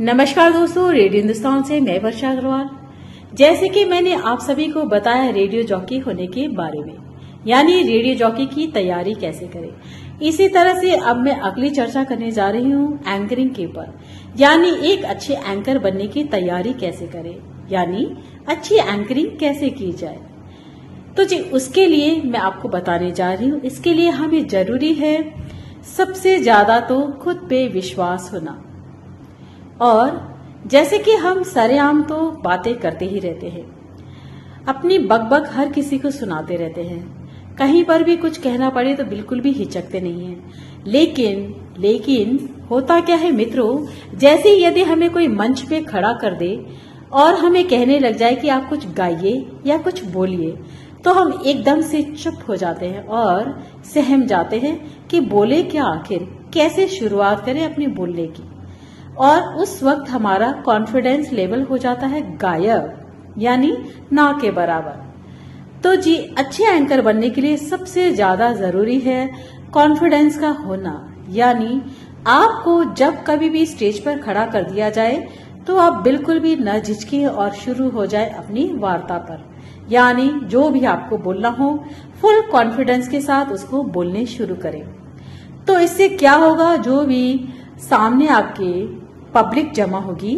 नमस्कार दोस्तों, रेडियो हिंदुस्तान से मैं वर्षा अग्रवाल। जैसे कि मैंने आप सभी को बताया रेडियो जॉकी होने के बारे में, यानी रेडियो जॉकी की तैयारी कैसे करें, इसी तरह से अब मैं अगली चर्चा करने जा रही हूँ एंकरिंग के ऊपर, यानी एक अच्छे एंकर बनने की तैयारी कैसे करें, यानी अच्छी एंकरिंग कैसे की जाए। तो जी उसके लिए मैं आपको बताने जा रही हूँ। इसके लिए हमें जरूरी है सबसे ज्यादा तो खुद पे विश्वास होना। और जैसे कि हम सरेआम तो बातें करते ही रहते हैं, अपनी बकबक हर किसी को सुनाते रहते हैं, कहीं पर भी कुछ कहना पड़े तो बिल्कुल भी हिचकते नहीं हैं। लेकिन होता क्या है मित्रों, जैसे यदि हमें कोई मंच पे खड़ा कर दे और हमें कहने लग जाए कि आप कुछ गाइए या कुछ बोलिए, तो हम एकदम से चुप हो जाते हैं और सहम जाते हैं कि बोले क्या, आखिर कैसे शुरुआत करें अपने बोलने की। और उस वक्त हमारा कॉन्फिडेंस लेवल हो जाता है गायब, यानी ना के बराबर। तो जी अच्छे एंकर बनने के लिए सबसे ज्यादा जरूरी है कॉन्फिडेंस का होना, यानी आपको जब कभी भी स्टेज पर खड़ा कर दिया जाए तो आप बिल्कुल भी न झिझकें और शुरू हो जाए अपनी वार्ता पर, यानी जो भी आपको बोलना हो फुल कॉन्फिडेंस के साथ उसको बोलने शुरू करें। तो इससे क्या होगा, जो भी सामने आपके पब्लिक जमा होगी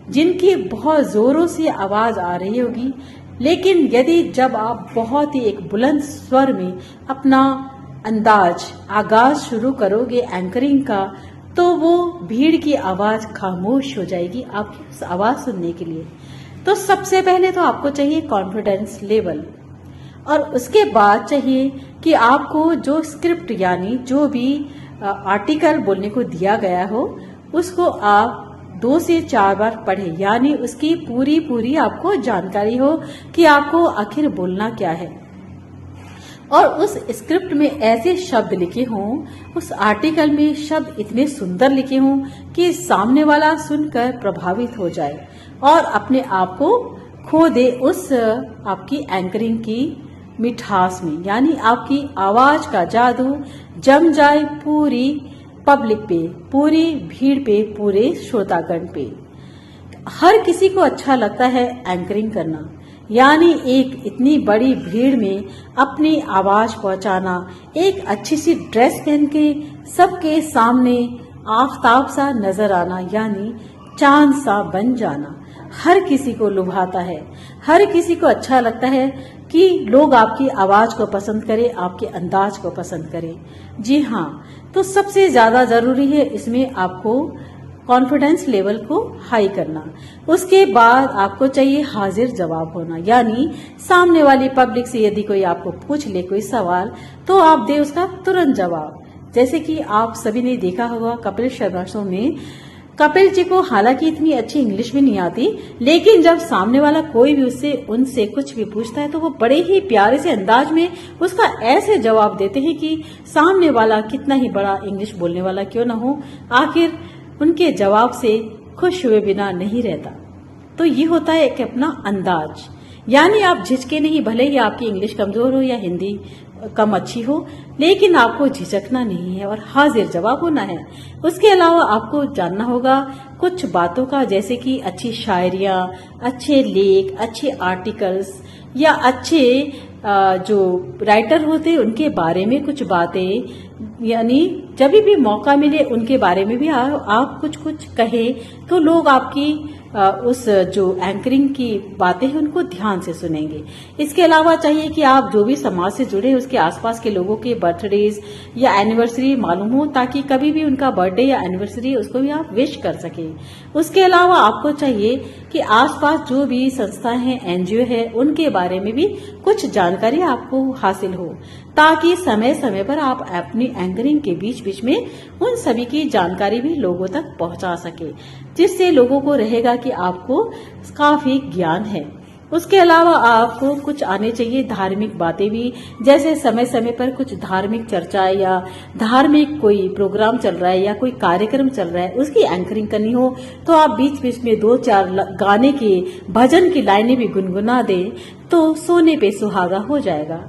जिनकी बहुत जोरों से आवाज आ रही होगी, लेकिन यदि जब आप बहुत ही एक बुलंद स्वर में अपना आगाज शुरू करोगे एंकरिंग का, तो वो भीड़ की आवाज खामोश हो जाएगी आपकी उस आवाज सुनने के लिए। तो सबसे पहले तो आपको चाहिए कॉन्फिडेंस लेवल, और उसके बाद चाहिए कि आपको जो स्क्रिप्ट यानी जो भी आर्टिकल बोलने को दिया गया हो उसको आप 2 से 4 बार पढ़े, यानी उसकी पूरी आपको जानकारी हो कि आपको आखिर बोलना क्या है। और उस स्क्रिप्ट में ऐसे शब्द लिखे हों, उस आर्टिकल में शब्द इतने सुंदर लिखे हों कि सामने वाला सुनकर प्रभावित हो जाए और अपने आप को खो दे उस आपकी एंकरिंग की मिठास में, यानी आपकी आवाज का जादू जम जाए पूरी पब्लिक पे, पूरी भीड़ पे, पूरे श्रोतागण पे। हर किसी को अच्छा लगता है एंकरिंग करना, यानी एक इतनी बड़ी भीड़ में अपनी आवाज पहुंचाना, एक अच्छी सी ड्रेस पहन के सबके सामने आफताब सा नजर आना, यानी चांद सा बन जाना, हर किसी को लुभाता है। हर किसी को अच्छा लगता है कि लोग आपकी आवाज को पसंद करें, आपके अंदाज को पसंद करें। जी हाँ, तो सबसे ज्यादा जरूरी है इसमें आपको कॉन्फिडेंस लेवल को हाई करना। उसके बाद आपको चाहिए हाजिर जवाब होना, यानी सामने वाली पब्लिक से यदि कोई आपको पूछ ले कोई सवाल तो आप दे उसका तुरंत जवाब। जैसे कि आप सभी ने देखा होगा कपिल शर्मा शो में, कपिल जी को हालांकि इतनी अच्छी इंग्लिश भी नहीं आती, लेकिन जब सामने वाला कोई भी उनसे कुछ भी पूछता है तो वो बड़े ही प्यारे से अंदाज में उसका ऐसे जवाब देते हैं कि सामने वाला कितना ही बड़ा इंग्लिश बोलने वाला क्यों ना हो, आखिर उनके जवाब से खुश हुए बिना नहीं रहता। तो ये होता है एक अपना अंदाज, यानी आप झिझके नहीं, भले ही आपकी इंग्लिश कमजोर हो या हिंदी कम अच्छी हो, लेकिन आपको झिझकना नहीं है और हाजिर जवाब होना है। उसके अलावा आपको जानना होगा कुछ बातों का, जैसे कि अच्छी शायरियां, अच्छे लेख, अच्छे आर्टिकल्स या अच्छे जो राइटर होते उनके बारे में कुछ बातें, यानी जब भी मौका मिले उनके बारे में भी आप कुछ कहे तो लोग आपकी उस जो एंकरिंग की बातें हैं उनको ध्यान से सुनेंगे। इसके अलावा चाहिए कि आप जो भी समाज से जुड़े उसके आसपास के लोगों के बर्थडेज या एनिवर्सरी मालूम हो, ताकि कभी भी उनका बर्थडे या एनिवर्सरी उसको भी आप विश कर सके। उसके अलावा आपको चाहिए कि आसपास जो भी संस्थाएं हैं, एनजीओ है, उनके बारे में भी कुछ जानकारी आपको हासिल हो, ताकि समय समय पर आप अपनी एंकरिंग के बीच में उन सभी की जानकारी भी लोगों तक पहुंचा सके, जिससे लोगों को रहेगा कि आपको काफी ज्ञान है। उसके अलावा आपको कुछ आने चाहिए धार्मिक बातें भी, जैसे समय समय पर कुछ धार्मिक चर्चा या धार्मिक कोई प्रोग्राम चल रहा है या कोई कार्यक्रम चल रहा है उसकी एंकरिंग करनी हो तो आप बीच बीच में 2-4 गाने के भजन की लाइनें भी गुनगुना दें, तो सोने पे सुहागा हो जाएगा।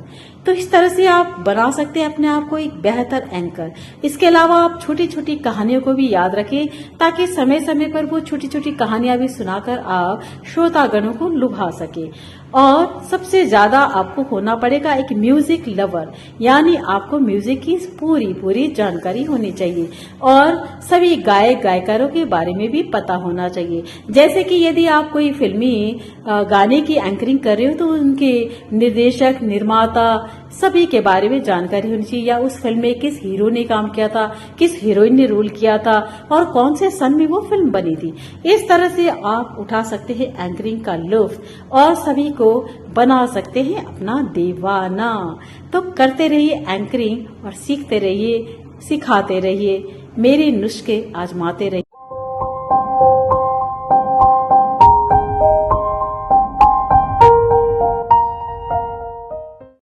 तो इस तरह से आप बना सकते हैं अपने आप को एक बेहतर एंकर। इसके अलावा आप छोटी छोटी कहानियों को भी याद रखें, ताकि समय समय पर वो छोटी छोटी कहानियां भी सुनाकर आप श्रोतागणों को लुभा सके। और सबसे ज्यादा आपको होना पड़ेगा एक म्यूजिक लवर, यानी आपको म्यूजिक की पूरी जानकारी होनी चाहिए और सभी गायक गायकारों के बारे में भी पता होना चाहिए। जैसे कि यदि आप कोई फिल्मी गाने की एंकरिंग कर रहे हो तो उनके निर्देशक, निर्माता सभी के बारे में जानकारी होनी चाहिए, या उस फिल्म में किस हीरो ने काम किया था, किस हीरोइन ने रोल किया था और कौन से सन में वो फिल्म बनी थी। इस तरह से आप उठा सकते हैं एंकरिंग का लुत्फ और सभी को बना सकते हैं अपना दीवाना। तो करते रहिए एंकरिंग और सीखते रहिए, सिखाते रहिए, मेरे नुस्खे आजमाते रहिए।